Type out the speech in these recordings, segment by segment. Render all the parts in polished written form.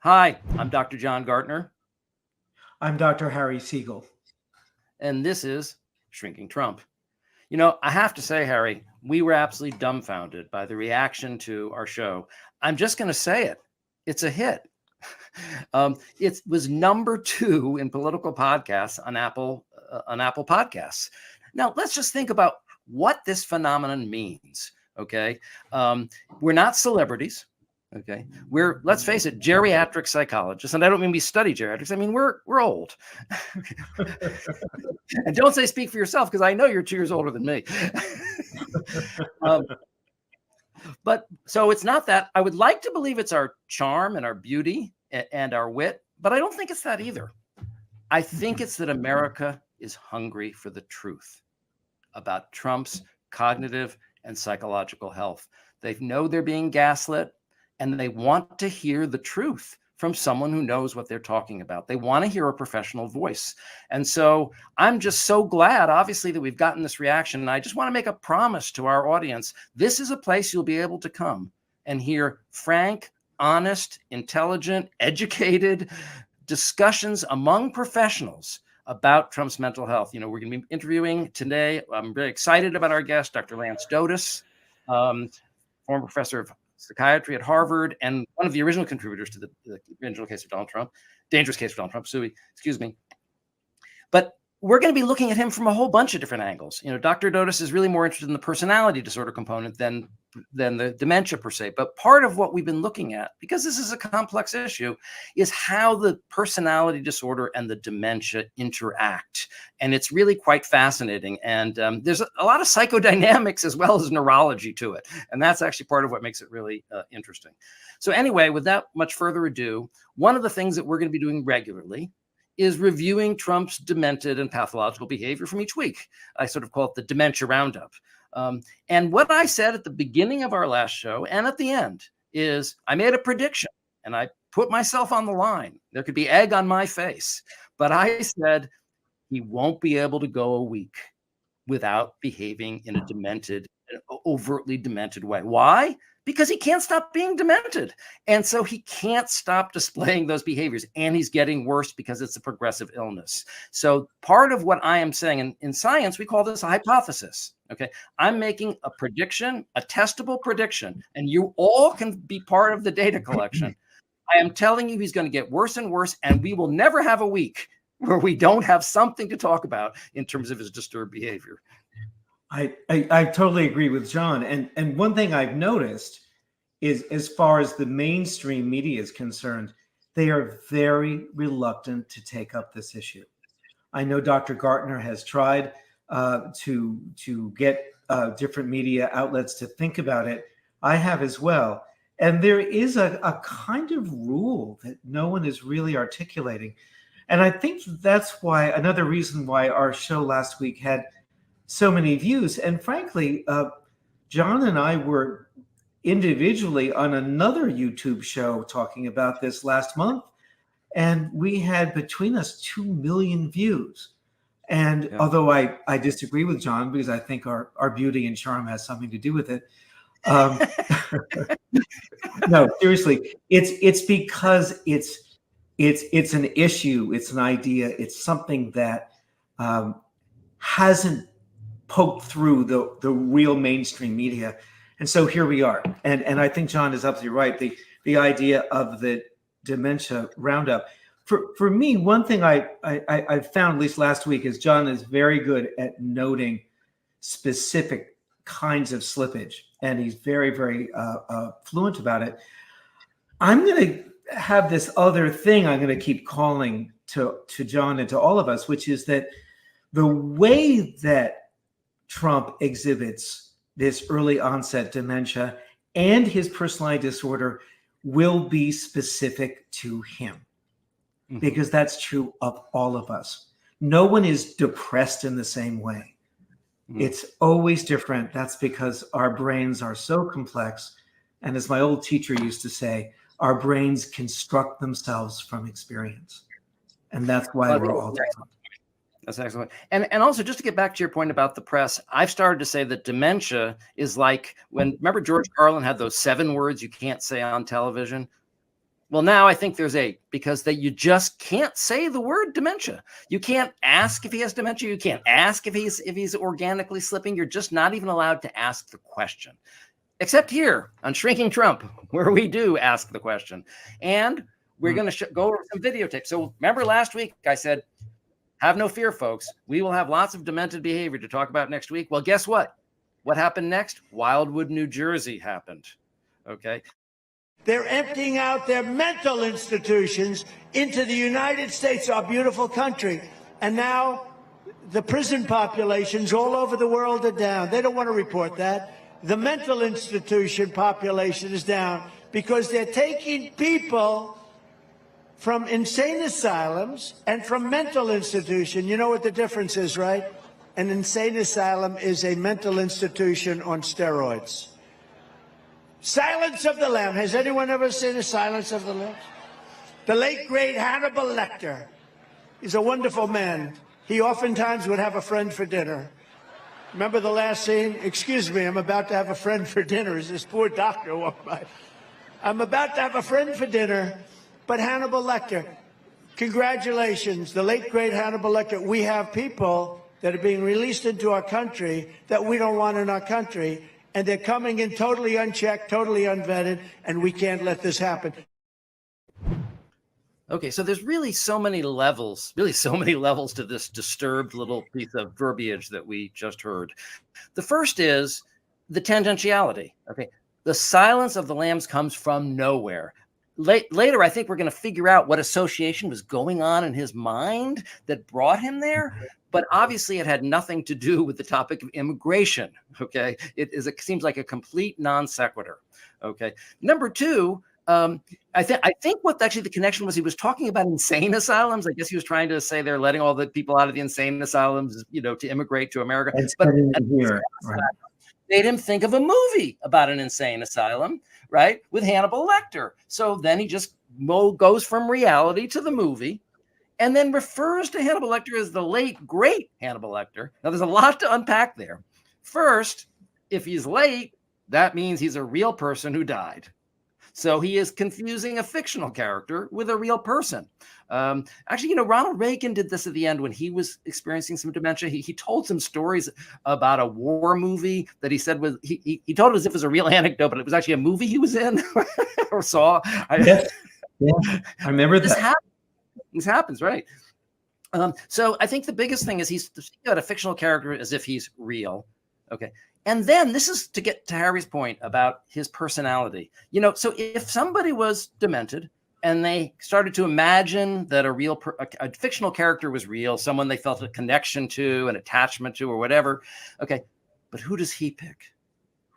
Hi, I'm Dr. John Gartner. I'm Dr. Harry Segal. And this is Shrinking Trump. You know, I have to say, Harry, we were absolutely dumbfounded by the reaction to our show. I'm just going to say it. It's a hit. It was number 2 in political podcasts on Apple Podcasts. Now, let's just think about what this phenomenon means. Okay. We're not celebrities. Okay. Let's face it, geriatric psychologists. And I don't mean we study geriatrics. I mean, we're old. And don't say speak for yourself, because I know you're 2 years older than me. But so it's not that. I would like to believe it's our charm and our beauty and our wit, but I don't think it's that either. I think it's that America is hungry for the truth about Trump's cognitive and psychological health. They know they're being gaslit, and they want to hear the truth from someone who knows what they're talking about. They want to hear a professional voice. And so I'm just so glad, obviously, that we've gotten this reaction. And I just want to make a promise to our audience. This is a place you'll be able to come and hear frank, honest, intelligent, educated discussions among professionals about Trump's mental health. You know, we're going to be interviewing today. I'm very excited about our guest, Dr. Lance Dodes, former professor of psychiatry at Harvard, and one of the original contributors to the original case of Donald Trump, dangerous case of Donald Trump, excuse me. But we're going to be looking at him from a whole bunch of different angles. You know, Dr. Dodes is really more interested in the personality disorder component than the dementia per se. But part of what we've been looking at, because this is a complex issue, is how the personality disorder and the dementia interact. And it's really quite fascinating. And there's a lot of psychodynamics as well as neurology to it. And that's actually part of what makes it really interesting. So anyway, without much further ado, one of the things that we're going to be doing regularly is reviewing Trump's demented and pathological behavior from each week. I sort of call it the dementia roundup. And what I said at the beginning of our last show and at the end is I made a prediction and I put myself on the line. There could be egg on my face, but I said he won't be able to go a week without behaving in a demented, overtly demented way. Why? Because he can't stop being demented. And so he can't stop displaying those behaviors. And he's getting worse because it's a progressive illness. So part of what I am saying, in science, we call this a hypothesis. Okay. I'm making a prediction, a testable prediction, and you all can be part of the data collection. I am telling you he's going to get worse and worse, and we will never have a week where we don't have something to talk about in terms of his disturbed behavior. I totally agree with John. And one thing I've noticed is, as far as the mainstream media is concerned, they are very reluctant to take up this issue. I know Dr. Gartner has tried to get different media outlets to think about it. I have as well. And there is a kind of rule that no one is really articulating. And I think that's why, another reason why our show last week had so many views. And frankly, John and I were individually on another YouTube show talking about this last month, and we had between us 2 million views. And although I disagree with John, because I think our beauty and charm has something to do with it. No, seriously, it's because it's an issue, it's an idea, it's something that hasn't poked through the real mainstream media. And so here we are. And I think John is absolutely right. The idea of the dementia roundup. For me, one thing I found, at least last week, is John is very good at noting specific kinds of slippage. And he's very, very fluent about it. I'm going to have this other thing I'm going to keep calling to John and to all of us, which is that the way that Trump exhibits this early onset dementia and his personality disorder will be specific to him, because that's true of all of us. No one is depressed in the same way. It's always different. That's because our brains are so complex. And as my old teacher used to say, our brains construct themselves from experience. And that's why we're all different. That's excellent. And also, just to get back to your point about the press, I've started to say that dementia is like remember George Carlin had those 7 words you can't say on television? Well, now I think there's 8 because you just can't say the word dementia. You can't ask if he has dementia. You can't ask if he's organically slipping. You're just not even allowed to ask the question. Except here on Shrinking Trump, where we do ask the question. And we're going to go over some videotape. So remember last week I said, have no fear, folks. We will have lots of demented behavior to talk about next week. Well, guess what? What happened next? Wildwood, New Jersey happened. Okay. They're emptying out their mental institutions into the United States, our beautiful country. And now the prison populations all over the world are down. They don't want to report that. The mental institution population is down because they're taking people from insane asylums and from mental institution. You know what the difference is, right? An insane asylum is a mental institution on steroids. Silence of the Lambs. Has anyone ever seen a Silence of the Lambs? The late, great Hannibal Lecter. He's a wonderful man. He oftentimes would have a friend for dinner. Remember the last scene? Excuse me, I'm about to have a friend for dinner as this poor doctor walked by. I'm about to have a friend for dinner, but Hannibal Lecter, congratulations, the late, great Hannibal Lecter. We have people that are being released into our country that we don't want in our country, and they're coming in totally unchecked, totally unvetted, and we can't let this happen. Okay, so there's really so many levels to this disturbed little piece of verbiage that we just heard. The first is the tangentiality. Okay, the Silence of the Lambs comes from nowhere. Later, I think we're going to figure out what association was going on in his mind that brought him there. But obviously, it had nothing to do with the topic of immigration. Okay, it seems like a complete non sequitur. Okay, number 2. I think what actually the connection was, he was talking about insane asylums. I guess he was trying to say they're letting all the people out of the insane asylums, to immigrate to America. But made him think of a movie about an insane asylum, right, with Hannibal Lecter. So then he just goes from reality to the movie and then refers to Hannibal Lecter as the late, great Hannibal Lecter. Now, there's a lot to unpack there. First, if he's late, that means he's a real person who died. So he is confusing a fictional character with a real person. Actually, Ronald Reagan did this at the end when he was experiencing some dementia. He told some stories about a war movie that he said was, he told it as if it was a real anecdote, but it was actually a movie he was in or saw. Yeah, I remember that. This happens, right? So I think the biggest thing is he's got a fictional character as if he's real. Okay. And then this is to get to Harry's point about his personality. So if somebody was demented and they started to imagine that a fictional character was real, someone they felt a connection to, an attachment to, or whatever. Okay. But who does he pick?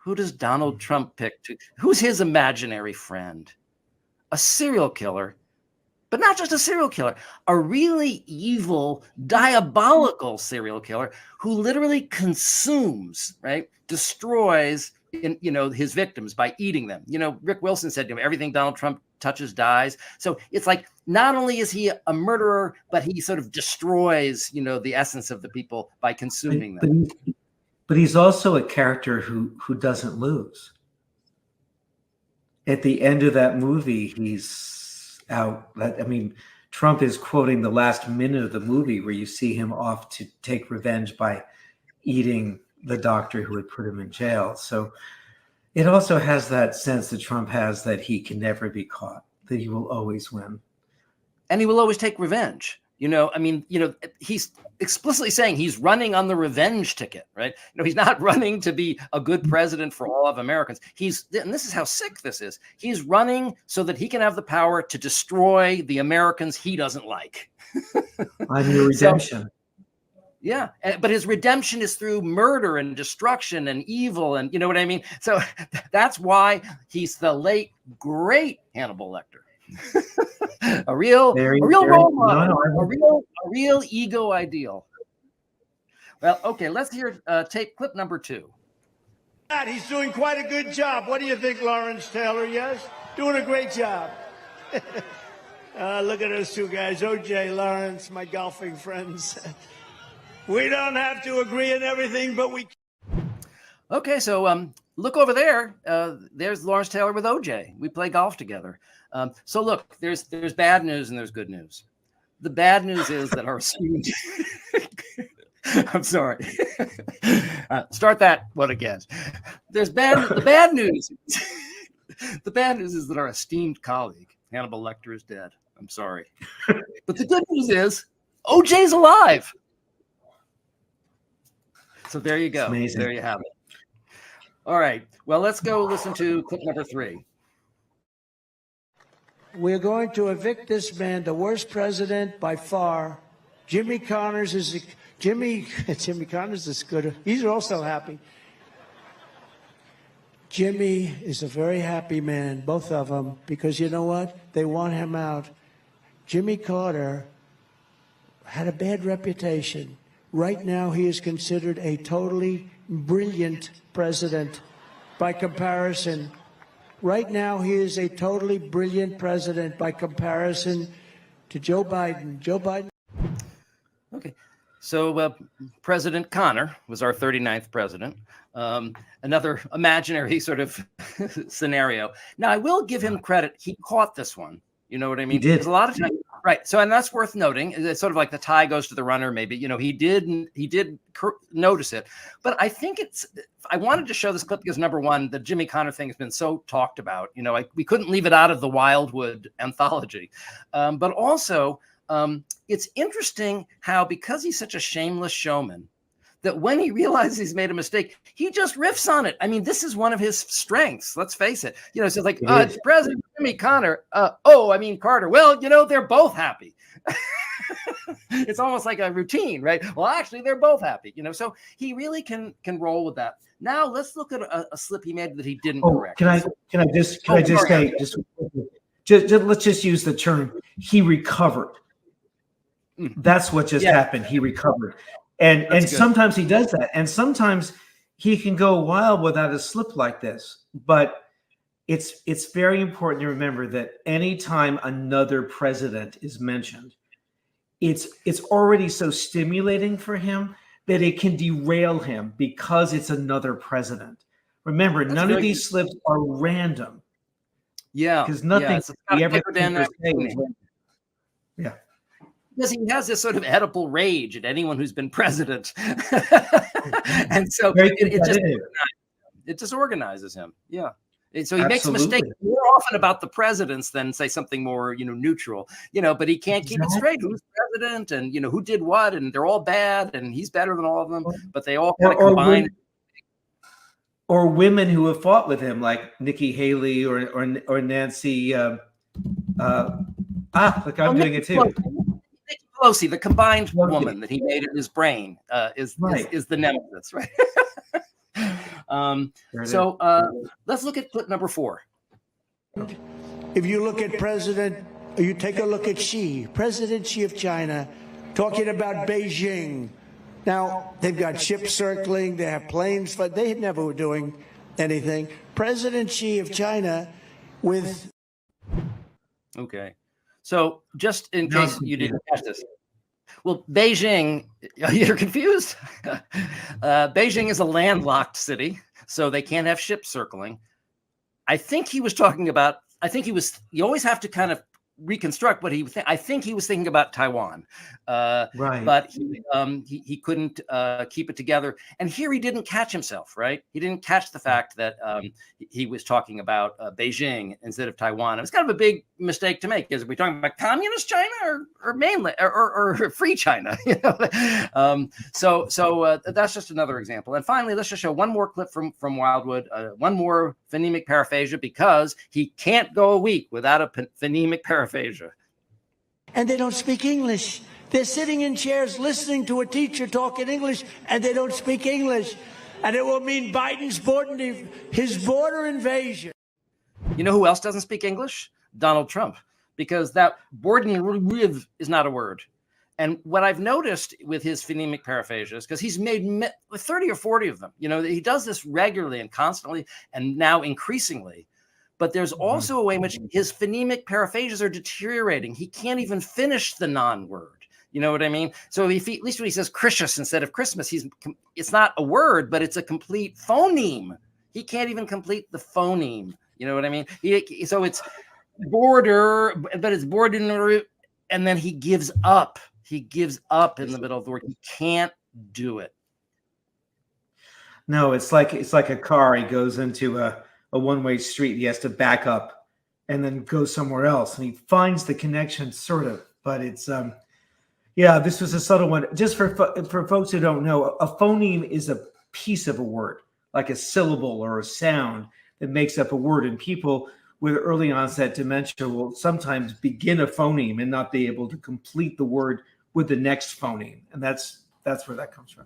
Who does Donald Trump pick? Who's his imaginary friend? A serial killer. But not just a serial killer, a really evil, diabolical serial killer who literally consumes, right, destroys, his victims by eating them. Rick Wilson said, everything Donald Trump touches dies. So it's like not only is he a murderer, but he sort of destroys, the essence of the people by consuming them. But he's also a character who doesn't lose. At the end of that movie, he's out. Trump is quoting the last minute of the movie where you see him off to take revenge by eating the doctor who had put him in jail. So it also has that sense that Trump has that he can never be caught, that he will always win. And he will always take revenge. He's explicitly saying he's running on the revenge ticket, right? He's not running to be a good president for all of Americans. And this is how sick this is. He's running so that he can have the power to destroy the Americans he doesn't like. I'm your redemption. Yeah, but his redemption is through murder and destruction and evil, and you know what I mean? So that's why he's the late, great Hannibal Lecter. a real role model, a real ego ideal. Well, okay, let's hear tape clip number 2. He's doing quite a good job. What do you think, Lawrence Taylor? Yes? Doing a great job. Look at those two guys, OJ, Lawrence, my golfing friends. We don't have to agree on everything, but we... Okay, so look over there. There's Lawrence Taylor with OJ. We play golf together. So look, there's bad news and there's good news. The bad news is that our esteemed I'm sorry. Start that one again. The bad news. The bad news is that our esteemed colleague, Hannibal Lecter, is dead. I'm sorry. But the good news is OJ's alive. So there you go. There you have it. All right. Well, let's go listen to clip number 3. We're going to evict this man, the worst president by far. Jimmy Connors is good. He's also happy. Jimmy is a very happy man, both of them, because you know what? They want him out. Jimmy Carter had a bad reputation. Right now, he is considered a totally brilliant president by comparison. Right now, he is a totally brilliant president by comparison to Joe Biden. Joe Biden. Okay. So President Connor was our 39th president. Another imaginary sort of scenario. Now, I will give him credit. He caught this one. You know what I mean? He did. Because a lot of times, right. So, and that's worth noting. It's sort of like the tie goes to the runner, maybe. You know, he did notice it. But I think I wanted to show this clip because, number one, the Jimmy Connor thing has been so talked about. You know, we couldn't leave it out of the Wildwood anthology. But also, it's interesting how, because he's such a shameless showman, that when he realizes he's made a mistake, he just riffs on it. I mean, this is one of his strengths. Let's face it. You know, so it's like, it's President Jimmy Connor. Carter. Well, you know, they're both happy. It's almost like a routine, right? Well, actually, they're both happy. You know, so he really can roll with that. Now let's look at a slip he made that he didn't correct. Can I just say, let's just use the term, he recovered. That's what just happened. He recovered. And sometimes he does that. And sometimes he can go a while without a slip like this. But it's very important to remember that anytime another president is mentioned, it's already so stimulating for him that it can derail him because it's another president. Remember, none of these slips are random. Yeah. Because nothing he ever because he has this sort of Oedipal rage at anyone who's been president. And so it disorganizes him. Yeah. And so he makes a mistake more often about the presidents than say something more, you know, neutral, you know, but he can't keep it straight. Who's president and, you know, who did what, and they're all bad and he's better than all of them, but they all kind of combine. Or women who have fought with him, like Nikki Haley or Nancy. Look, I'm doing it too. Pelosi, the combined woman that he made in his brain, is the nemesis, right? Let's look at clip number 4. If you look at you take a look at President Xi of China, talking about Beijing. Now, they've got ships circling, they have planes, but they never were doing anything. President Xi of China with... Okay. So just in case you didn't catch this. Well, Beijing, you're confused? Beijing is a landlocked city, so they can't have ships circling. I think he was talking about, you always have to kind of reconstruct what he was I think he was thinking about Taiwan, but he couldn't keep it together. And here he didn't catch himself, right? He didn't catch the fact that he was talking about Beijing instead of Taiwan. It was kind of a big mistake to make. Is we talking about communist China or mainland or free China? You know? So that's just another example. And finally, let's just show one more clip from Wildwood, one more phonemic paraphasia, because he can't go a week without a phonemic paraphasia. And they don't speak English. They're sitting in chairs listening to a teacher talk in English, and they don't speak English. And it will mean Biden's border invasion. You know who else doesn't speak English? Donald Trump, because that border is not a word. And what I've noticed with his phonemic paraphrasias, because he's made 30 or 40 of them, you know, he does this regularly and constantly, and now increasingly. But there's also a way in which his phonemic paraphrasias are deteriorating. He can't even finish the non-word. You know what I mean? So at least when he says Christmas instead of Christmas, it's not a word, but it's a complete phoneme. He can't even complete the phoneme. You know what I mean? So it's border, but it's border, and then he gives up. He gives up in the middle of the word. He can't do it. No, it's like a car. He goes into a one-way street. He has to back up and then go somewhere else, and he finds the connection, sort of. But it's yeah, this was a subtle one. Just for folks who don't know, a phoneme is a piece of a word, like a syllable or a sound that makes up a word. And people with early onset dementia will sometimes begin a phoneme and not be able to complete the word with the next phoneme, and that's where that comes from.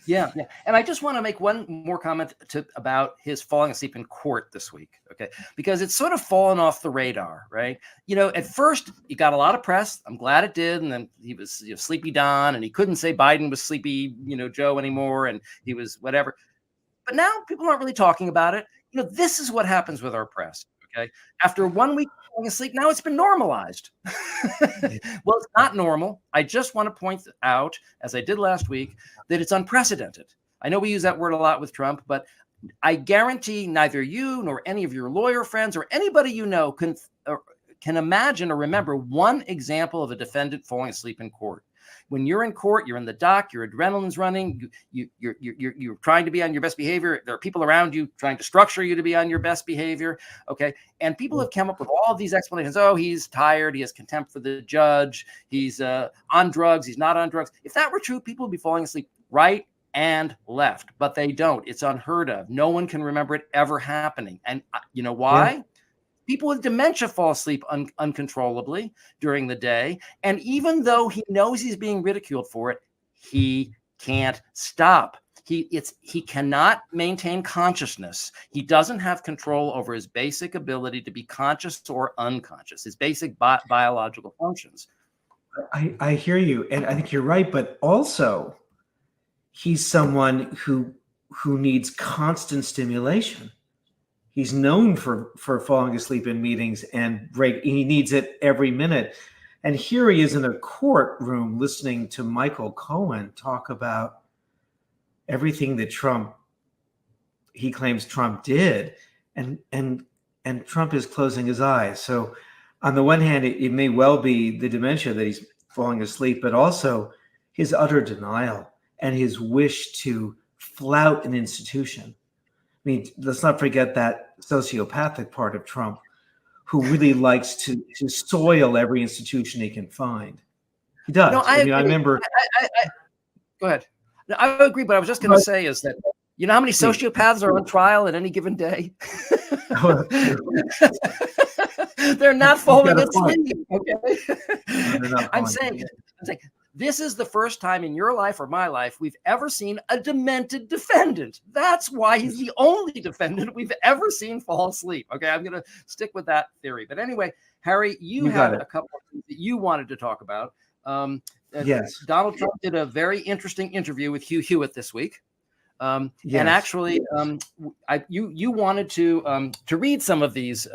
Yeah. And I just want to make one more comment about his falling asleep in court this week, okay? Because it's sort of fallen off the radar, right? You know, at first, he got a lot of press. I'm glad it did. And then he was Sleepy Don, and he couldn't say Biden was Sleepy, Joe anymore, and he was whatever. But now people aren't really talking about it. This is what happens with our press, okay? After 1 week falling asleep, now it's been normalized. Well, it's not normal. I just want to point out, as I did last week, that it's unprecedented. I know we use that word a lot with Trump, but I guarantee neither you nor any of your lawyer friends or anybody you know can imagine or remember one example of a defendant falling asleep in court. When you're in court, you're in the dock, your adrenaline's running, you're trying to be on your best behavior. There are people around you trying to structure you to be on your best behavior. Okay. And people have come up with all of these explanations. Oh, he's tired. He has contempt for the judge. He's on drugs. He's not on drugs. If that were true, people would be falling asleep right and left, but they don't. It's unheard of. No one can remember it ever happening. And you know why? Yeah. People with dementia fall asleep uncontrollably during the day. And even though he knows he's being ridiculed for it, he can't stop. He cannot maintain consciousness. He doesn't have control over his basic ability to be conscious or unconscious, his basic biological functions. I hear you. And I think you're right. But also, he's someone who needs constant stimulation. He's known for falling asleep in meetings and he needs it every minute. And here he is in a courtroom listening to Michael Cohen talk about everything that he claims Trump did. And Trump is closing his eyes. So on the one hand, it may well be the dementia that he's falling asleep, but also his utter denial and his wish to flout an institution. I mean, let's not forget that sociopathic part of Trump who really likes to soil every institution he can find. He does. No, I remember. Go ahead. No, I agree, but I was just going to say is that, you know how many sociopaths are on trial at any given day? They're not falling asleep. Okay. I'm saying this is the first time in your life or my life we've ever seen a demented defendant. That's why he's the only defendant we've ever seen fall asleep. Okay, I'm going to stick with that theory. But anyway, Harry, you had a couple of things that you wanted to talk about. Yes. Donald Trump did a very interesting interview with Hugh Hewitt this week. And actually, you wanted to read some of these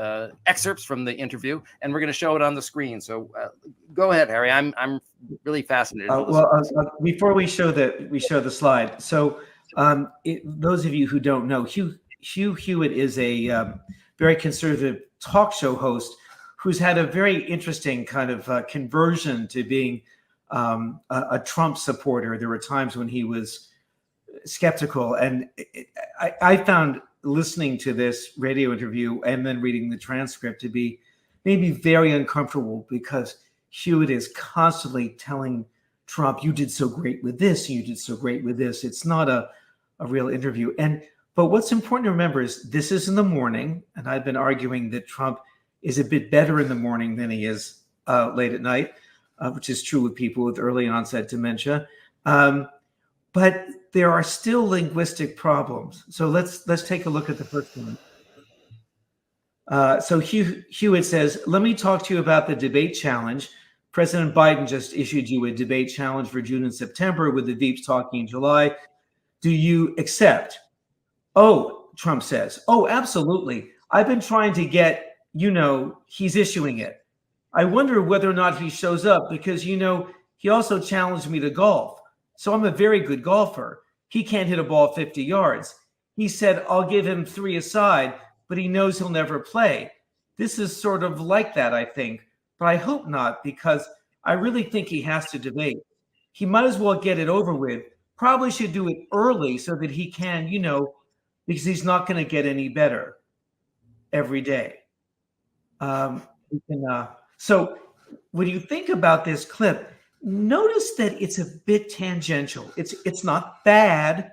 excerpts from the interview, and we're going to show it on the screen. So go ahead, Harry. I'm really fascinated. Before we show the slide, so those of you who don't know, Hugh Hewitt is a very conservative talk show host who's had a very interesting kind of conversion to being a Trump supporter. There were times when he was skeptical, and I found listening to this radio interview and then reading the transcript to be maybe very uncomfortable, because Hewitt is constantly telling Trump, you did so great with this, you did so great with this. It's not a real interview. But what's important to remember is this is in the morning, and I've been arguing that Trump is a bit better in the morning than he is late at night, which is true with people with early onset dementia. But there are still linguistic problems. So let's take a look at the first one. So Hewitt says, let me talk to you about the debate challenge. President Biden just issued you a debate challenge for June and September with the Veeps talking in July. Do you accept? Oh, Trump says, oh, absolutely. I've been trying to get, he's issuing it. I wonder whether or not he shows up because, he also challenged me to golf. So I'm a very good golfer. He can't hit a ball 50 yards. he said, I'll give him 3 aside, but he knows he'll never play. This is sort of like that, I think, but I hope not, because I really think he has to debate. He might as well get it over with. Probably should do it early so that he can, because he's not going to get any better every day. So when you think about this clip, notice that it's a bit tangential. It's not bad,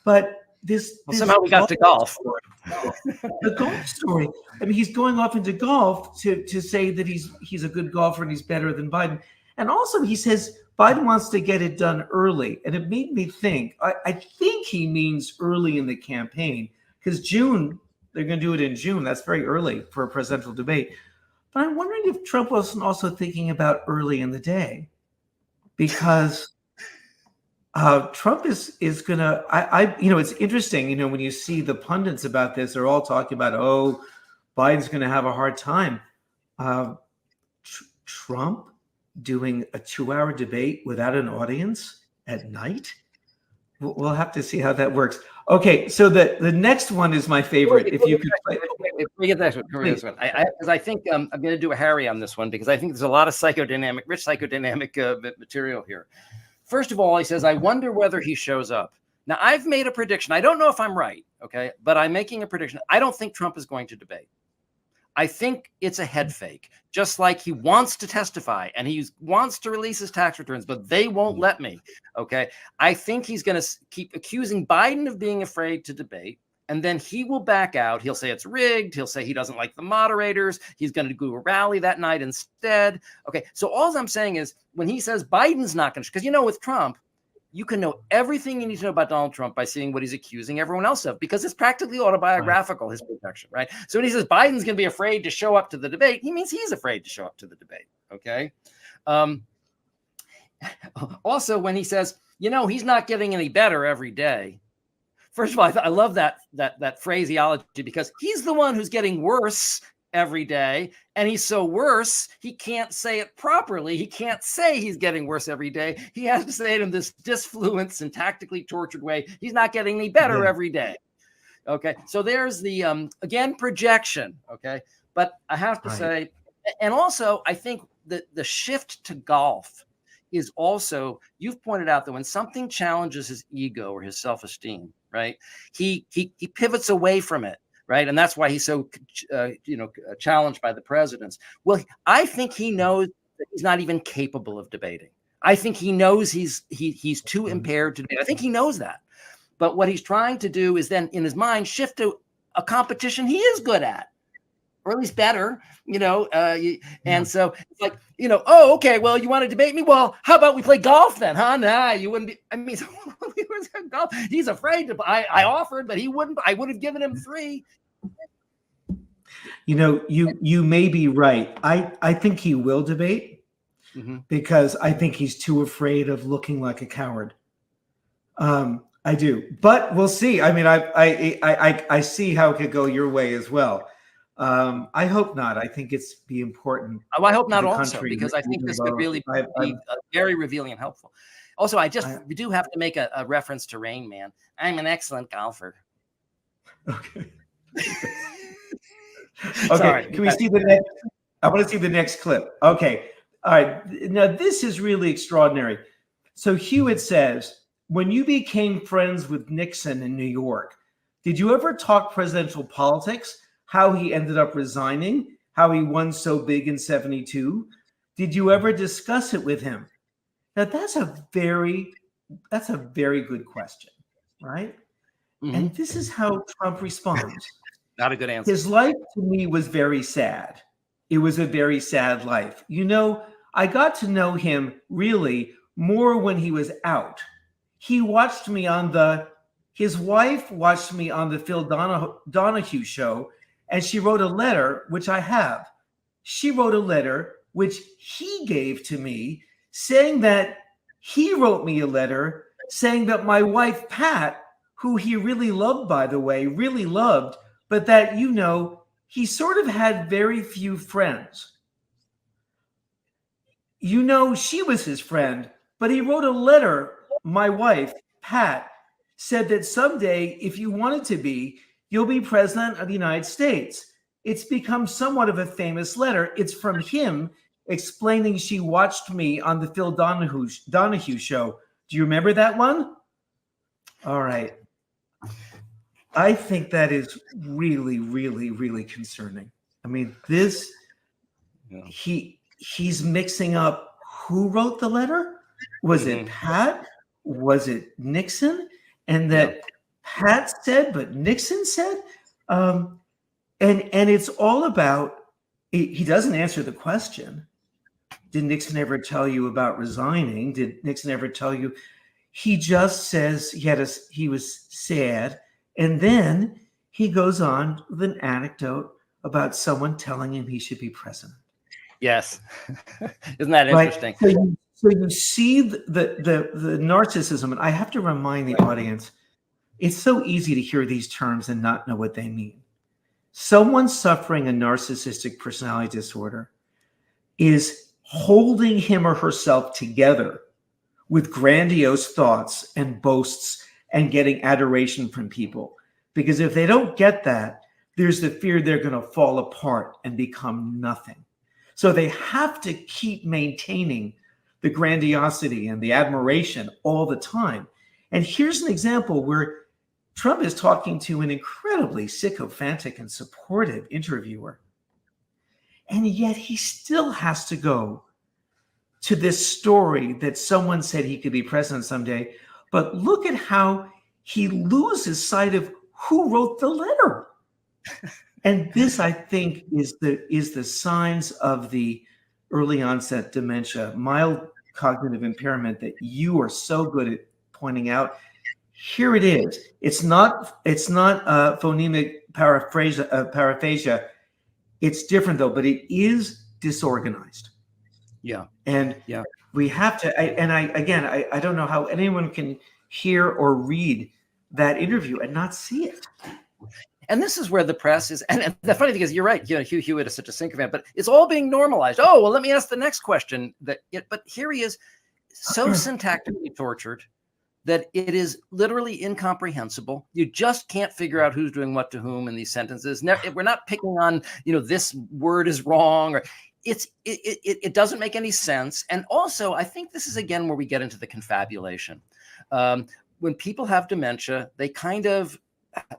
but this somehow we got to golf. The golf story. I mean, he's going off into golf to say that he's a good golfer and he's better than Biden. And also he says Biden wants to get it done early. And it made me think, I think he means early in the campaign, because June, they're going to do it in June. That's very early for a presidential debate. But I'm wondering if Trump wasn't also thinking about early in the day, because Trump is going to, it's interesting, when you see the pundits about this, they're all talking about, Biden's going to have a hard time. Trump doing a 2-hour debate without an audience at night? We'll have to see how that works. Okay, so the next one is my favorite. If you could play. We get this one. Because I think I'm going to do a Harry on this one, because I think there's a lot of rich psychodynamic material here. First of all, he says, I wonder whether he shows up. Now, I've made a prediction. I don't know if I'm right, okay, but I'm making a prediction. I don't think Trump is going to debate. I think it's a head fake, just like he wants to testify and he wants to release his tax returns, but they won't let me. Okay. I think he's going to keep accusing Biden of being afraid to debate, and then he will back out. He'll say it's rigged. He'll say he doesn't like the moderators. He's going to do a rally that night instead. Okay. So all I'm saying is, when he says Biden's not going to, because with Trump, you can know everything you need to know about Donald Trump by seeing what he's accusing everyone else of, because it's practically autobiographical, his protection, right? So when he says Biden's going to be afraid to show up to the debate, he means he's afraid to show up to the debate, okay? Also, when he says, he's not getting any better every day. First of all, I love that phraseology, because he's the one who's getting worse every day, and he's so worse he can't say it properly. He can't say he's getting worse every day. He has to say it in this disfluent, syntactically tortured way. He's not getting any better every day. Okay, so there's the again, projection. Okay, but I have to say, and also I think that the shift to golf is also, you've pointed out that when something challenges his ego or his self-esteem, right, he pivots away from it. Right. And that's why he's so, challenged by the presidents. Well, I think he knows that he's not even capable of debating. I think he knows he's too impaired to debate. I think he knows that. But what he's trying to do is then, in his mind, shift to a competition he is good at, or at least better, and so it's like, okay, well, you want to debate me? Well, how about we play golf then, huh? Nah, you wouldn't be, golf. He's afraid to, I offered, but he wouldn't, I would have given him 3. You may be right. I think he will debate, because I think he's too afraid of looking like a coward. I do, but we'll see. I mean, I see how it could go your way as well. I hope not. I think it's be important. Oh, I hope not also, because I think this could really be very revealing and helpful. Also, we do have to make a reference to Rain Man. I'm an excellent golfer. Okay. Okay. Can we see the next? I want to see the next clip. Okay. All right. Now, this is really extraordinary. So Hewitt says, when you became friends with Nixon in New York, did you ever talk presidential politics? How he ended up resigning? How he won so big in 72? Did you ever discuss it with him? Now, that's a very good question, right? Mm-hmm. And this is how Trump responds. Not a good answer. His life to me was very sad. It was a very sad life. I got to know him really more when he was out. He watched me his wife watched me on the Phil Donahue show, and she wrote a letter, which I have. She wrote a letter which he gave to me, saying that he wrote me a letter saying that my wife, Pat, who he really loved, by the way, really loved, but that, he sort of had very few friends. She was his friend, but he wrote a letter, my wife, Pat, said that someday, if you wanted to be, you'll be president of the United States. It's become somewhat of a famous letter. It's from him explaining she watched me on the Phil Donahue show. Do you remember that one? All right. I think that is really, really, really concerning. I mean, this, he's mixing up who wrote the letter. Was it Pat? Was it Nixon? And that Pat said, but Nixon said? And it's all about, he doesn't answer the question. Did Nixon ever tell you about resigning? Did Nixon ever tell you? He just says he was sad. And then he goes on with an anecdote about someone telling him he should be president. Yes. Isn't that interesting? Right? So you see the narcissism, and I have to remind the audience, it's so easy to hear these terms and not know what they mean. Someone suffering a narcissistic personality disorder is holding him or herself together with grandiose thoughts and boasts and getting adoration from people. Because if they don't get that, there's the fear they're going to fall apart and become nothing. So they have to keep maintaining the grandiosity and the admiration all the time. And here's an example where Trump is talking to an incredibly sycophantic and supportive interviewer. And yet he still has to go to this story that someone said he could be president someday. But look at how he loses sight of who wrote the letter. And this, I think, is the signs of the early onset dementia, mild cognitive impairment that you are so good at pointing out. Here it is. It's not phonemic paraphasia. It's different though, but it is disorganized. Yeah. And we have to. I don't know how anyone can hear or read that interview and not see it. And this is where the press is. And the funny thing is, you're right. Hugh Hewitt is such a sycophant, but it's all being normalized. Oh, well, let me ask the next question. But here he is, so syntactically tortured that it is literally incomprehensible. You just can't figure out who's doing what to whom in these sentences. We're not picking on, this word is wrong, or it doesn't make any sense. And also, I think this is again where we get into the confabulation. When people have dementia, they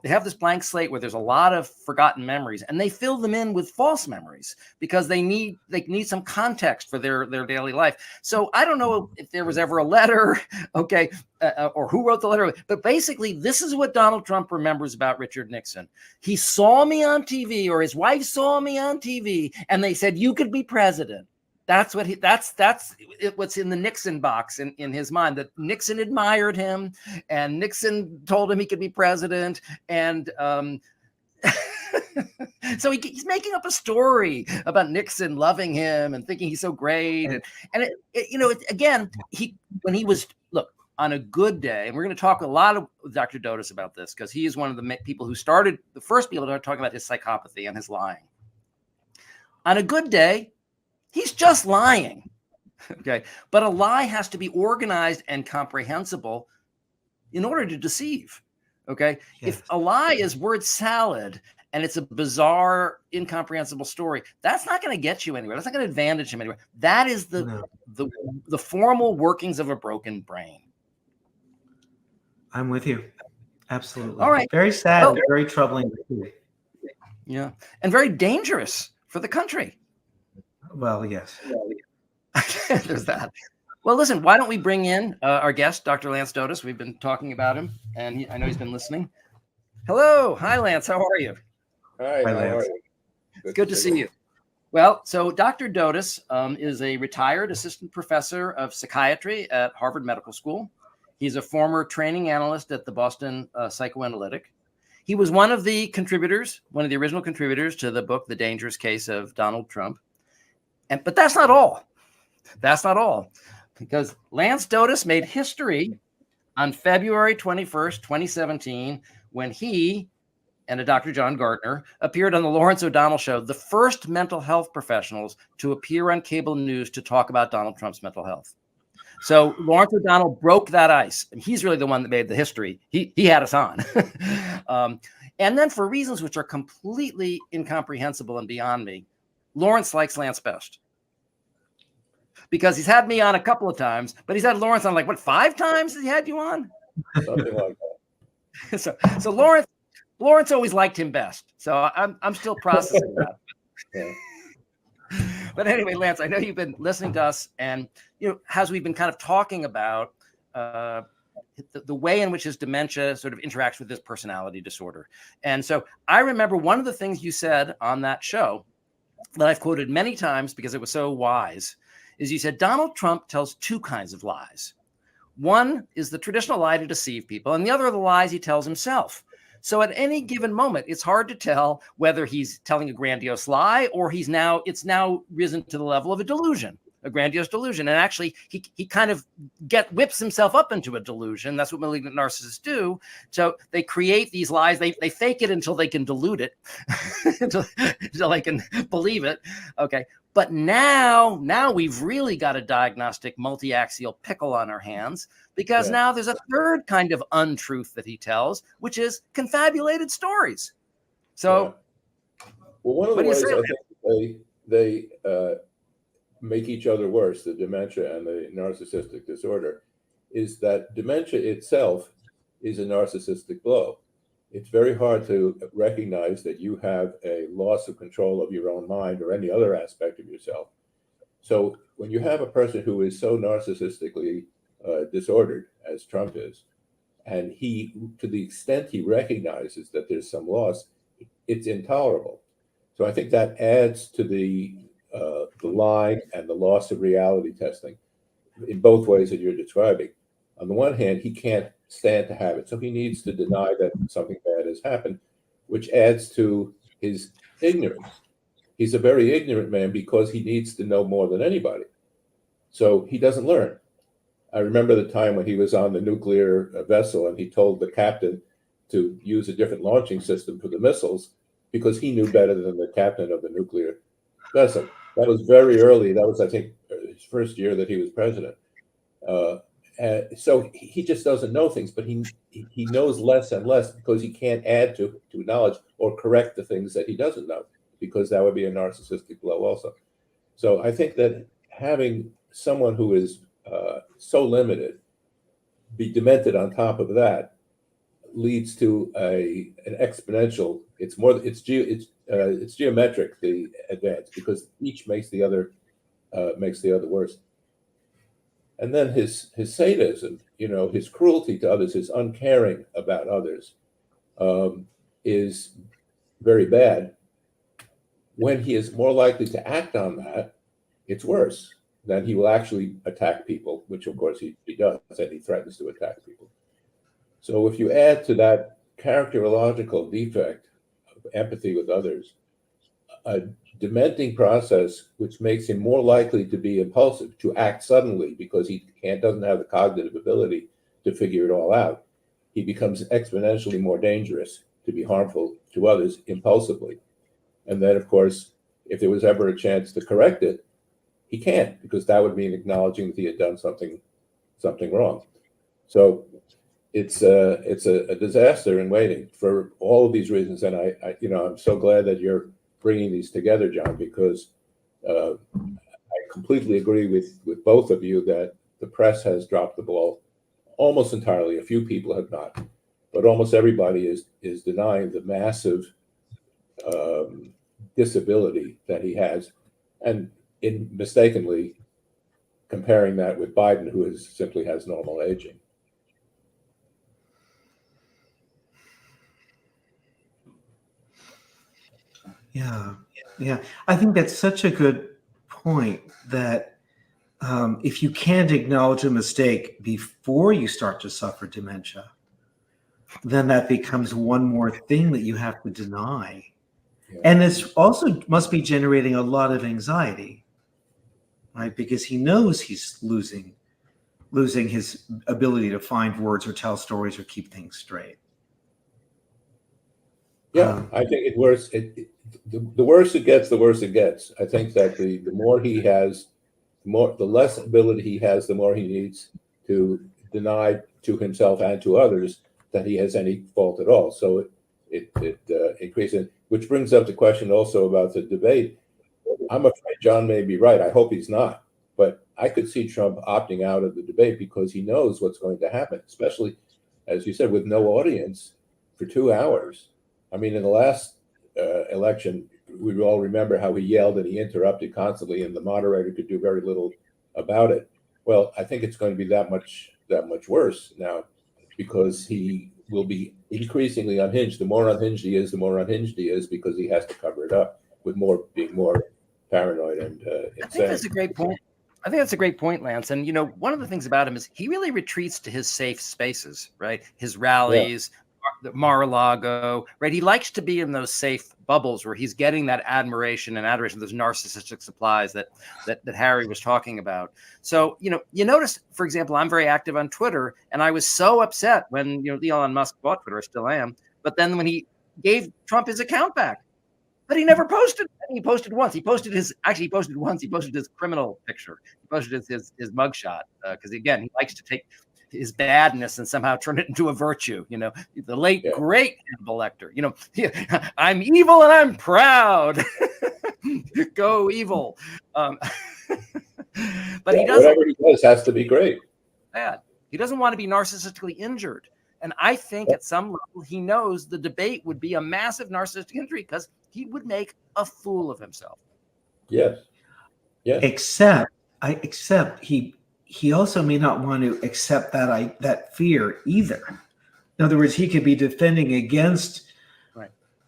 have this blank slate where there's a lot of forgotten memories, and they fill them in with false memories because they need some context for their daily life. So I don't know if there was ever a letter, or who wrote the letter, but basically this is what Donald Trump remembers about Richard Nixon. He saw me on TV, or his wife saw me on TV, and they said, you could be president. That's what's in the Nixon box in his mind, that Nixon admired him and Nixon told him he could be president. And so he's making up a story about Nixon loving him and thinking he's so great. And when he was, on a good day, and we're going to talk a lot with Dr. Dodes about this, because he is one of the people who started, the first people to talk about his psychopathy and his lying. On a good day, he's just lying, But a lie has to be organized and comprehensible in order to deceive, Yes. If a lie is word salad and it's a bizarre, incomprehensible story, that's not going to get you anywhere. That's not going to advantage him anywhere. That is the formal workings of a broken brain. I'm with you. Absolutely. All right. Very sad, very troubling. Yeah. And very dangerous for the country. Well, yes. There's that. Well, listen, why don't we bring in our guest, Dr. Lance Dodes? We've been talking about him, and I know he's been listening. Hello. Hi, Lance. How are you? Hi, Lance. Good to see you. Well, so Dr. Dodes is a retired assistant professor of psychiatry at Harvard Medical School. He's a former training analyst at the Boston Psychoanalytic. He was one of the original contributors to the book, The Dangerous Case of Donald Trump. But that's not all. That's not all. Because Lance Dodes made history on February 21st, 2017, when he and a Dr. John Gartner appeared on the Lawrence O'Donnell Show, the first mental health professionals to appear on cable news to talk about Donald Trump's mental health. So Lawrence O'Donnell broke that ice, and he's really the one that made the history. He had us on. And then for reasons which are completely incomprehensible and beyond me, Lawrence likes Lance best. Because he's had me on a couple of times, but he's had Lawrence on like, what, 5 times has he had you on? Something like that. So Lawrence always liked him best. So I'm still processing that. Yeah. But anyway, Lance, I know you've been listening to us, and as we've been kind of talking about the way in which his dementia sort of interacts with his personality disorder. And so I remember one of the things you said on that show that I've quoted many times because it was so wise, is you said Donald Trump tells 2 kinds of lies. One is the traditional lie to deceive people, and the other are the lies he tells himself. So at any given moment, it's hard to tell whether he's telling a grandiose lie or it's now risen to the level of a delusion, a grandiose delusion. And actually, he kind of whips himself up into a delusion. That's what malignant narcissists do. So they create these lies. They fake it until they can dilute it, until they can believe it. Okay. But now we've really got a diagnostic multi-axial pickle on our hands, because now there's a third kind of untruth that he tells, which is confabulated stories. So, well, one of the ways I think they make each other worse, the dementia and the narcissistic disorder, is that dementia itself is a narcissistic blow. It's very hard to recognize that you have a loss of control of your own mind or any other aspect of yourself. So when you have a person who is so narcissistically disordered, as Trump is, and he, to the extent he recognizes that there's some loss, it's intolerable. So I think that adds to the lie and the loss of reality testing in both ways that you're describing. On the one hand, he can't stand to have it, so he needs to deny that something bad has happened, which adds to his ignorance. He's a very ignorant man because he needs to know more than anybody. So he doesn't learn. I remember the time when he was on the nuclear vessel and he told the captain to use a different launching system for the missiles because he knew better than the captain of the nuclear vessel. That was very early. That was, I think, his first year that he was president. So he just doesn't know things, but he knows less and less because he can't add to knowledge or correct the things that he doesn't know, because that would be a narcissistic blow also. So I think that having someone who is so limited be demented on top of that leads to an exponential. It's geometric, the advance, because each makes the other worse. And then his sadism, his cruelty to others, his uncaring about others, is very bad. When he is more likely to act on that, it's worse. Then he will actually attack people, which of course he does, and he threatens to attack people. So if you add to that characterological defect of empathy with others, a dementing process which makes him more likely to be impulsive, to act suddenly because he doesn't have the cognitive ability to figure it all out, he becomes exponentially more dangerous to be harmful to others impulsively. And then, of course, if there was ever a chance to correct it, he can't, because that would mean acknowledging that he had done something wrong. So it's a disaster in waiting for all of these reasons. And I'm so glad that you're bringing these together, John, because I completely agree with both of you that the press has dropped the ball almost entirely. A few people have not, but almost everybody is denying the massive disability that he has, and mistakenly comparing that with Biden, who simply has normal aging. Yeah. I think that's such a good point that if you can't acknowledge a mistake before you start to suffer dementia, then that becomes one more thing that you have to deny. Yeah. And it's also must be generating a lot of anxiety, right? Because he knows he's losing his ability to find words or tell stories or keep things straight. Yeah, I think it worse. The worse it gets, the worse it gets. I think that the more he has the less ability he has, the more he needs to deny to himself and to others that he has any fault at all. So it increases, which brings up the question also about the debate. I'm afraid John may be right. I hope he's not. But I could see Trump opting out of the debate because he knows what's going to happen, especially, as you said, with no audience for 2 hours. I mean, in the last election, we all remember how he yelled and he interrupted constantly, and the moderator could do very little about it. Well, I think it's going to be that much worse now, because he will be increasingly unhinged. The more unhinged he is, the more unhinged he is, because he has to cover it up with being more paranoid and insane. I think that's a great point. I think that's a great point, Lance. And, one of the things about him is he really retreats to his safe spaces, right? His rallies, Mar-a-Lago, right? He likes to be in those safe bubbles where he's getting that admiration and adoration, those narcissistic supplies that Harry was talking about. So, you notice, for example, I'm very active on Twitter, and I was so upset when, Elon Musk bought Twitter. I still am. But then when he gave Trump his account back, but he never posted. He posted once. He posted his criminal picture. He posted his mugshot because, again, he likes to take his badness and somehow turn it into a virtue. The late great Hannibal Lecter. I'm evil and I'm proud. Go evil. But he doesn't. Whatever he does has to be great. Bad. He doesn't want to be narcissistically injured. And I think at some level he knows the debate would be a massive narcissistic injury because he would make a fool of himself. Yes. Yeah. Except he also may not want to accept that fear either. In other words, he could be defending against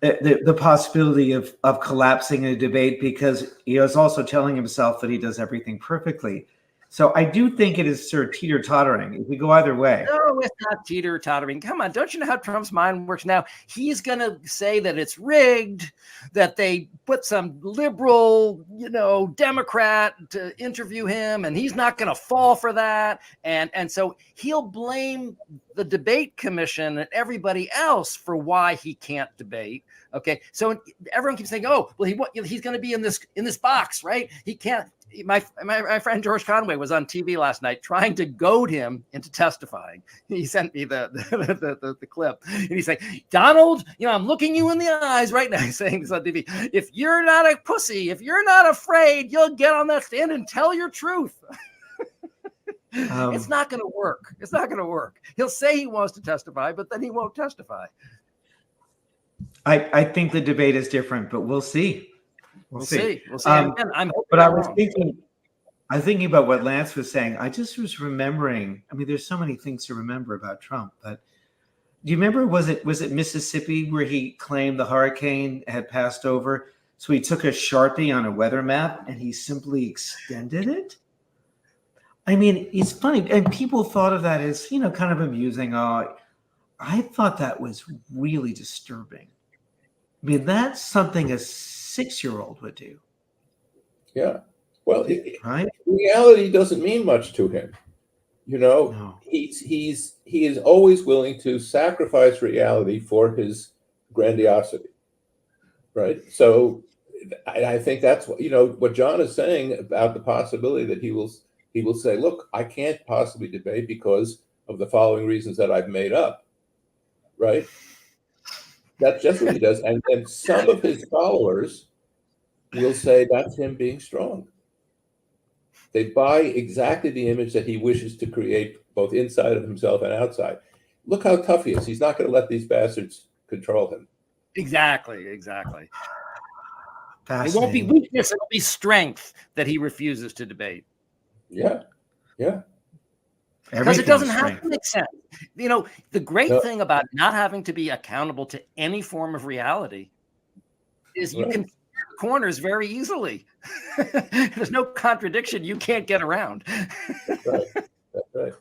the possibility of collapsing a debate because he is also telling himself that he does everything perfectly. So I do think it is sort of teeter-tottering. If we go either way. No, it's not teeter-tottering. Come on, don't you know how Trump's mind works now? He's going to say that it's rigged, that they put some liberal, Democrat to interview him, and he's not going to fall for that. And so he'll blame the debate commission and everybody else for why he can't debate. Okay, so everyone keeps saying, "Oh, well, he's going to be in this box, right? He can't." My friend George Conway was on TV last night trying to goad him into testifying. He sent me the clip, and he's like, "Donald, I'm looking you in the eyes right now." He's saying this on TV. If you're not a pussy, if you're not afraid, you'll get on that stand and tell your truth. It's not going to work. It's not going to work. He'll say he wants to testify, but then he won't testify. I think the debate is different, but we'll see. We'll see. But I was thinking about what Lance was saying. I just was remembering. I mean, there's so many things to remember about Trump. But do you remember? Was it Mississippi where he claimed the hurricane had passed over? So he took a Sharpie on a weather map and he simply extended it. I mean, it's funny, and people thought of that as kind of amusing. I thought that was really disturbing. I mean, that's something a 6-year-old would do. Yeah. Well, right? Reality doesn't mean much to him. No. He is always willing to sacrifice reality for his grandiosity. Right. So I think that's what John is saying about the possibility that he will say, "Look, I can't possibly debate because of the following reasons that I've made up." Right. That's just what he does. And some of his followers will say that's him being strong. They buy exactly the image that he wishes to create, both inside of himself and outside. Look how tough he is. He's not going to let these bastards control him. Exactly. It won't be weakness, it'll be strength that he refuses to debate. Yeah. Because it doesn't have to make sense. The great thing about not having to be accountable to any form of reality is you can corners very easily. There's no contradiction you can't get around. Right. That's right.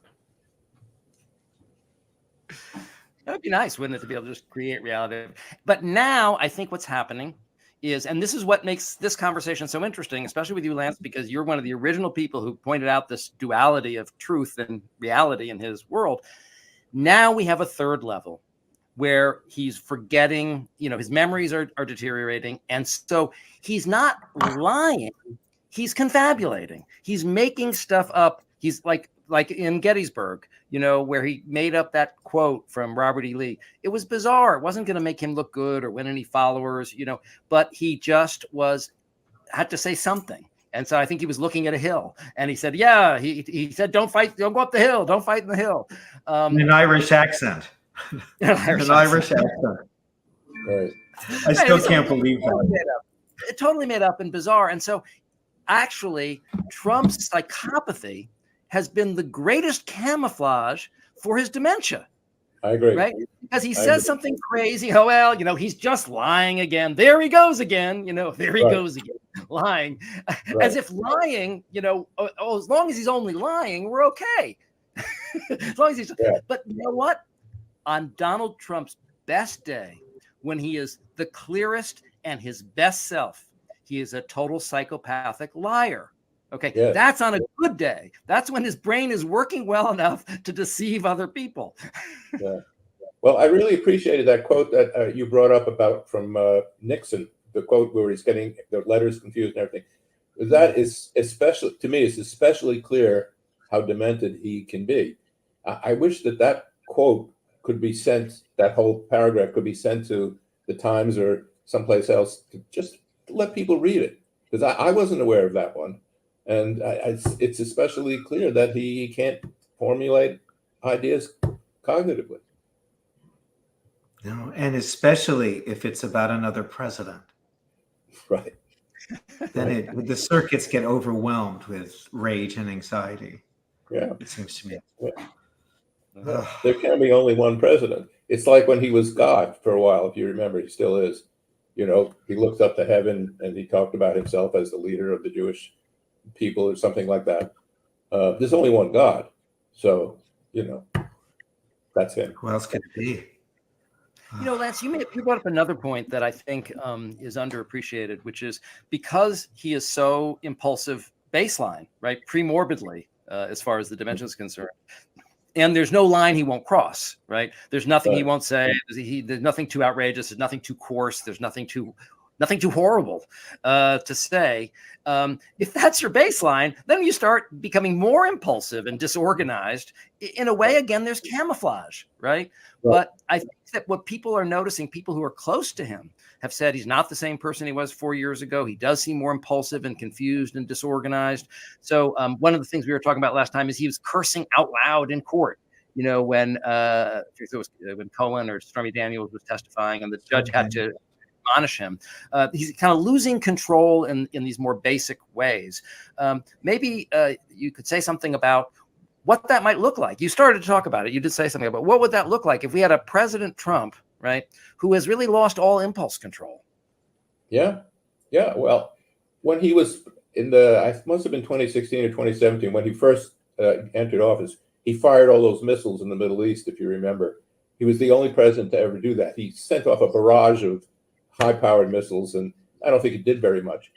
That would be nice, wouldn't it, to be able to just create reality? But now I think what's happening is, and this is what makes this conversation so interesting, especially with you, Lance, because you're one of the original people who pointed out this duality of truth and reality in his world. Now we have a third level where he's forgetting, his memories are deteriorating. And so he's not lying. he's confabulating. He's making stuff up. He's like in Gettysburg, where he made up that quote from Robert E. Lee. It was bizarre. It wasn't going to make him look good or win any followers, but he just had to say something. And so I think he was looking at a hill, and he said, "Yeah." He said, "Don't go up the hill. Don't fight in the hill." An Irish accent. An Irish accent. Right. I still can't believe that. It totally made up and bizarre. And so, actually, Trump's psychopathy has been the greatest camouflage for his dementia. I agree. Right? Because he says something crazy. Oh, well, he's just lying again. There he goes again. There he goes again, lying. Right. As if lying, as long as he's only lying, we're okay. As long as he's, But you know what? On Donald Trump's best day, when he is the clearest and his best self, he is a total psychopathic liar. Okay, That's on a good day. That's when his brain is working well enough to deceive other people. Yeah. Well, I really appreciated that quote that you brought up from Nixon, the quote where he's getting the letters confused and everything. That is especially, to me, it's especially clear how demented he can be. I wish that quote could be sent, that whole paragraph could be sent to the Times or someplace else to just let people read it, because I wasn't aware of that one. And it's especially clear that he can't formulate ideas cognitively. No, and especially if it's about another president. Right. Then the circuits get overwhelmed with rage and anxiety. Yeah. It seems to me. Yeah. There can be only one president. It's like when he was God for a while, if you remember, he still is. He looked up to heaven and he talked about himself as the leader of the Jewish people or something like that. There's only one God. So, that's him. Who else could it be? Lance, you brought up another point that I think is underappreciated, which is because he is so impulsive baseline, right? Premorbidly, as far as the dementia is concerned. And there's no line he won't cross, right? There's nothing he won't say. There's nothing too outrageous. There's nothing too coarse. There's nothing too horrible to say. If that's your baseline, then you start becoming more impulsive and disorganized. In a way, again, there's camouflage, right? But I think that what people are noticing, people who are close to him, have said he's not the same person he was 4 years ago. He does seem more impulsive and confused and disorganized. So one of the things we were talking about last time is he was cursing out loud in court. When Cohen or Stormy Daniels was testifying and the judge had to admonish him. He's kind of losing control in these more basic ways. Maybe you could say something about what that might look like. You started to talk about it. You did say something about what would that look like if we had a President Trump, right, who has really lost all impulse control. Yeah. Well, when he was it must have been 2016 or 2017, when he first entered office, he fired all those missiles in the Middle East, if you remember. He was the only president to ever do that. He sent off a barrage of high-powered missiles, and I don't think he did very much.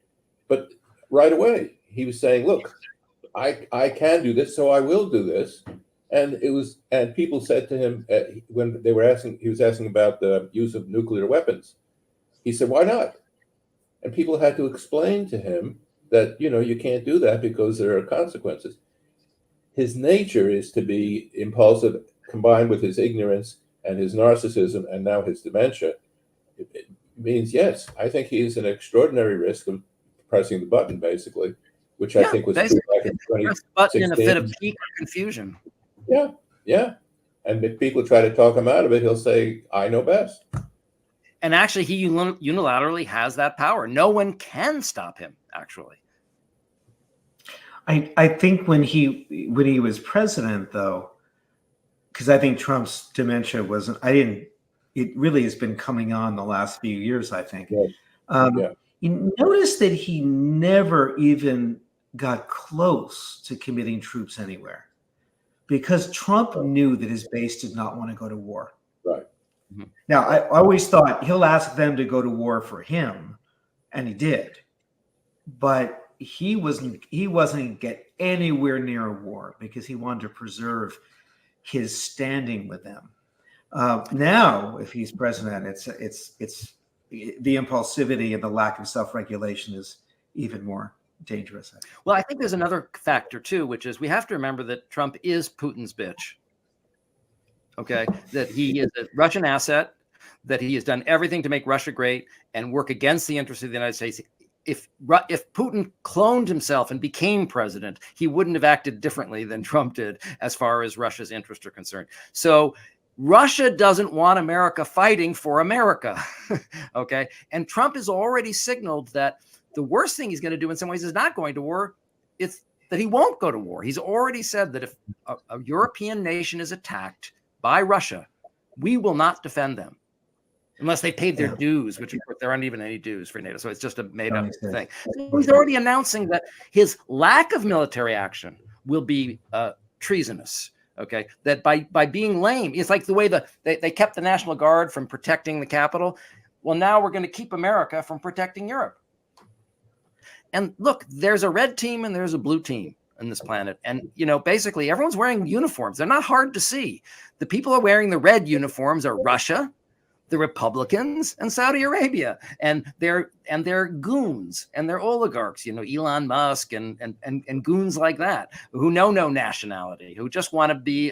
But right away, he was saying, look, I can do this, so I will do this. And people said to him when he was asking about the use of nuclear weapons. He said, why not? And people had to explain to him that, you can't do that because there are consequences. His nature is to be impulsive, combined with his ignorance and his narcissism and now his dementia. It means, yes, I think he is an extraordinary risk of pressing the button, basically, which I think was true back in 2016. In a fit of peak confusion. Yeah. And if people try to talk him out of it, he'll say, I know best. And actually, he unilaterally has that power. No one can stop him, actually. I think when he was president, though, because I think Trump's dementia wasn't, it really has been coming on the last few years, I think. You notice that he never even got close to committing troops anywhere, because Trump knew that his base did not want to go to war. Right. Mm-hmm. Now, I always thought he'll ask them to go to war for him, and he did. But he wasn't going to get anywhere near a war because he wanted to preserve his standing with them. Now, if he's president, it's the impulsivity and the lack of self-regulation is even more dangerous. Well, I think there's another factor too, which is we have to remember that Trump is Putin's bitch. Okay, that he is a Russian asset, that he has done everything to make Russia great and work against the interests of the United States. If Putin cloned himself and became president, he wouldn't have acted differently than Trump did as far as Russia's interests are concerned. So Russia doesn't want America fighting for America. Okay. And Trump has already signaled that the worst thing he's going to do in some ways is not going to war. It's that he won't go to war. He's already said that if a European nation is attacked by Russia, we will not defend them. Unless they paid their dues, which of course there aren't even any dues for NATO. So it's just a made-up thing. So he's already announcing that his lack of military action will be treasonous. Okay, that by being lame, it's like the way they kept the National Guard from protecting the Capitol. Well, now we're going to keep America from protecting Europe. And look, there's a red team and there's a blue team on this planet. And, basically everyone's wearing uniforms. They're not hard to see. The people who are wearing the red uniforms are Russia, the Republicans, and Saudi Arabia, and they're goons and they're oligarchs, Elon Musk and goons like that who know no nationality, who just want to be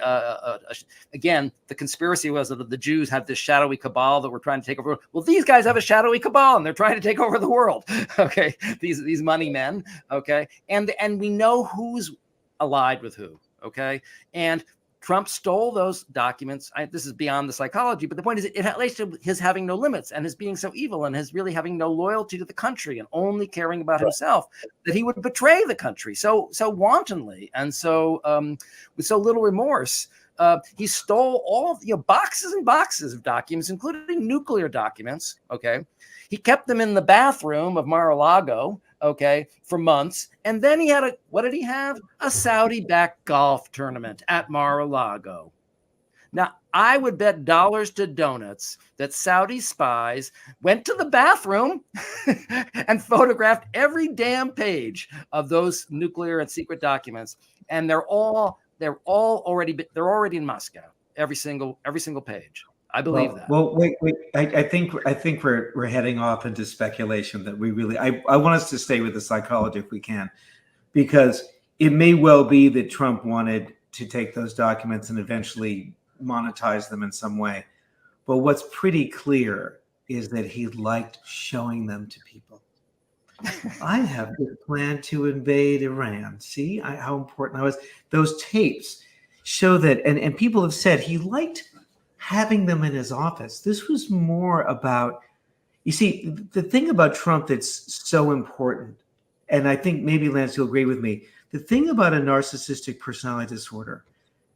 again, the conspiracy was that the Jews have this shadowy cabal that we're trying to take over. Well, these guys have a shadowy cabal and they're trying to take over the world. Okay, these money men. Okay, and we know who's allied with who. Okay, and Trump stole those documents. This is beyond the psychology, but the point is it relates to his having no limits and his being so evil and his really having no loyalty to the country and only caring about himself, that he would betray the country so wantonly and so with so little remorse. He stole all of boxes and boxes of documents, including nuclear documents. Okay, he kept them in the bathroom of Mar-a-Lago. Okay, for months. And then he had what did he have? A Saudi-backed golf tournament at Mar-a-Lago. Now, I would bet dollars to donuts that Saudi spies went to the bathroom and photographed every damn page of those nuclear and secret documents. And they're already in Moscow. Every single page. I believe that. Well, wait. I think we're heading off into speculation that we really. I want us to stay with the psychology if we can, because it may well be that Trump wanted to take those documents and eventually monetize them in some way. But what's pretty clear is that he liked showing them to people. I have this plan to invade Iran. See how important I was. Those tapes show that, and people have said he liked having them in his office. This was more about, you see, the thing about Trump that's so important, and I think maybe Lance, you'll agree with me, the thing about a narcissistic personality disorder,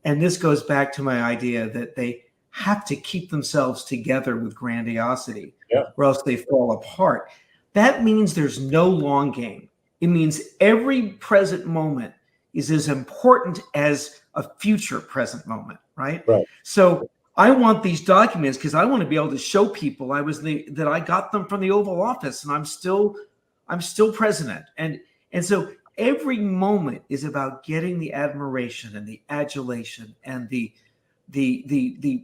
and this goes back to my idea that they have to keep themselves together with grandiosity, or else they fall apart. That means there's no long game. It means every present moment is as important as a future present moment, right? So I want these documents because I want to be able to show people that I got them from the Oval Office and I'm still president. And so every moment is about getting the admiration and the adulation and the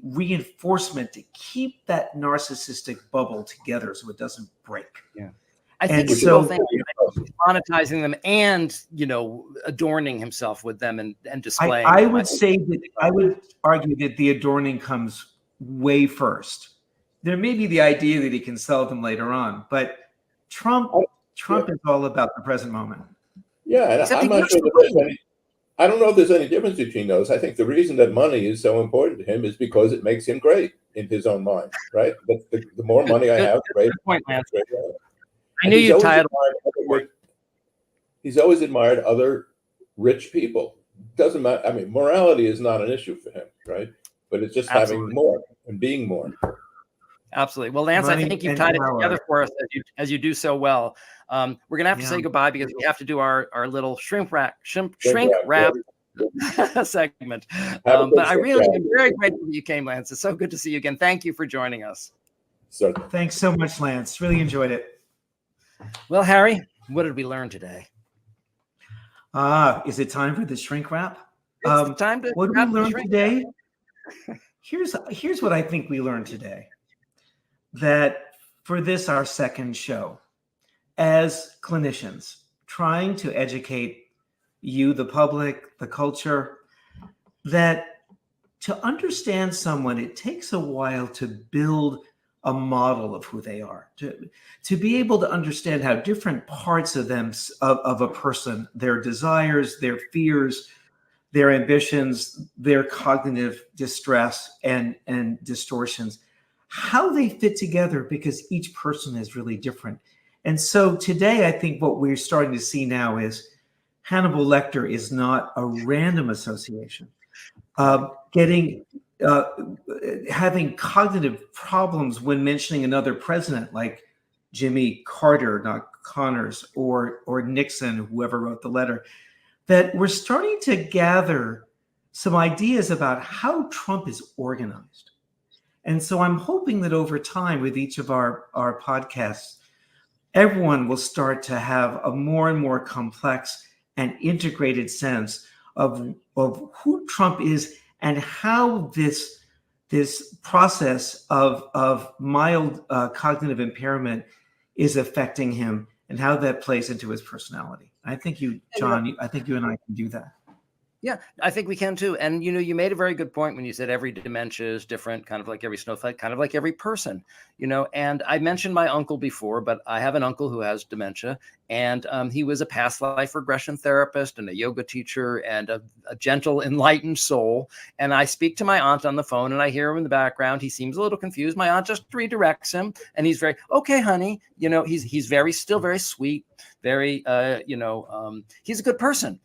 reinforcement to keep that narcissistic bubble together so it doesn't break. Yeah. I think it's both things, monetizing them and, adorning himself with them and displaying. I would argue that the adorning comes way first. There may be the idea that he can sell them later on, but Trump is all about the present moment. Yeah, and I'm not sure I don't know if there's any difference between those. I think the reason that money is so important to him is because it makes him great in his own mind, right? But the more money I have, the greater. Point, Lance. I knew you tied it. He's always admired other rich people. Doesn't matter. I mean, morality is not an issue for him, right? But it's just having more and being more. Absolutely. Well, Lance, I think you've tied it together for us as you do so well. We're going to have to say goodbye because we have to do our little shrink wrap segment. But I really am very grateful that you came, Lance. It's so good to see you again. Thank you for joining us. Certainly. Thanks so much, Lance. Really enjoyed it. Well, Harry, what did we learn today? Is it time for the shrink wrap? It's time to what did we learn today? Here's what I think we learned today. That for this, our second show, as clinicians, trying to educate you, the public, the culture, that to understand someone, it takes a while to build a model of who they are, to be able to understand how different parts of them, of a person, their desires, their fears, their ambitions, their cognitive distress and distortions, how they fit together, because each person is really different. And so today, I think what we're starting to see now is Hannibal Lecter is not a random association. Having cognitive problems when mentioning another president, like Jimmy Carter, not Connors, or Nixon, whoever wrote the letter, that we're starting to gather some ideas about how Trump is organized. And so I'm hoping that over time, with each of our podcasts, everyone will start to have a more and more complex and integrated sense of who Trump is, and how this process of mild cognitive impairment is affecting him, and how that plays into his personality. I think you, John, I think you and I can do that. Yeah, I think we can too. And, you made a very good point when you said every dementia is different, kind of like every snowflake, kind of like every person, and I mentioned my uncle before, but I have an uncle who has dementia, and he was a past life regression therapist and a yoga teacher and a gentle, enlightened soul. And I speak to my aunt on the phone, and I hear him in the background. He seems a little confused. My aunt just redirects him, and he's very, okay, honey. He's still very sweet, very, he's a good person.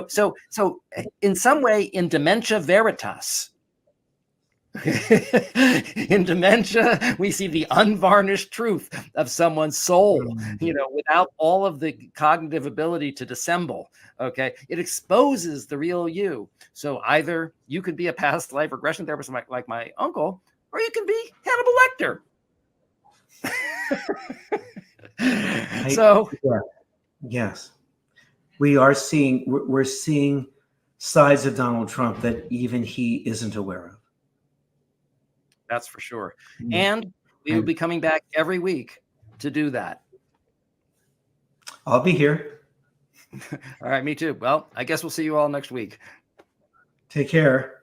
So in some way, in dementia veritas, in dementia, we see the unvarnished truth of someone's soul, without all of the cognitive ability to dissemble. Okay. It exposes the real you. So either you could be a past life regression therapist like my uncle, or you can be Hannibal Lecter. So, yes. We're seeing sides of Donald Trump that even he isn't aware of. That's for sure. And we will be coming back every week to do that. I'll be here. All right, me too. Well, I guess we'll see you all next week. Take care.